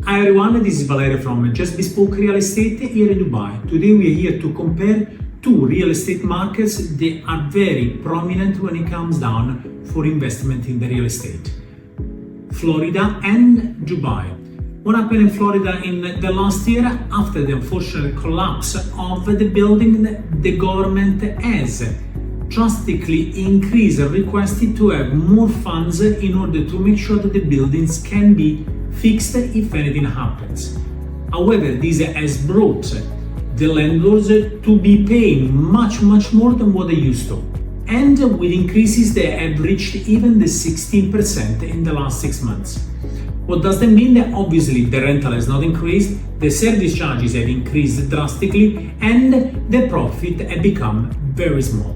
Hi everyone, this is Valerio from Just Bespoke Real Estate here in Dubai. Today we are here to compare two real estate markets that are very prominent when it comes down for investment in the real estate. Florida and Dubai. What happened in Florida in the last year? After the unfortunate collapse of the building, the government has drastically increased and requested to have more funds in order to make sure that the buildings can be fixed if anything happens. However, this has brought the landlords to be paying much more than what they used to. And with increases they have reached even the 16% in the last 6 months. What does that mean? That obviously the rental has not increased, the service charges have increased drastically, and the profit have become very small.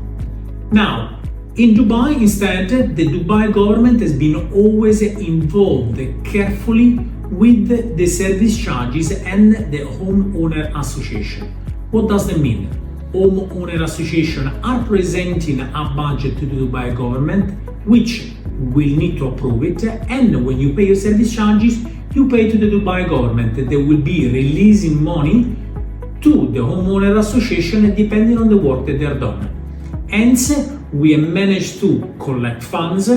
Now, in Dubai, instead, the Dubai government has been always involved carefully with the service charges and the homeowner association. What does that mean? Homeowner association are presenting a budget to the Dubai government, which will need to approve it, and when you pay your service charges, you pay to the Dubai government. They will be releasing money to the homeowner association depending on the work that they are done. Hence, we have managed to collect funds,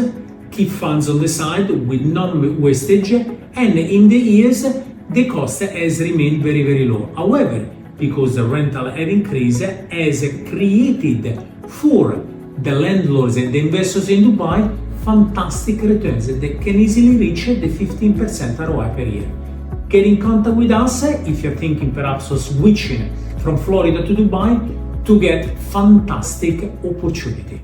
keep funds on the side with non-wastage, and in the years, the cost has remained very low. However, because the rental have increased, has created for the landlords and the investors in Dubai fantastic returns that can easily reach the 15% ROI per year. Get in contact with us if you're thinking perhaps of switching from Florida to Dubai to get fantastic opportunity.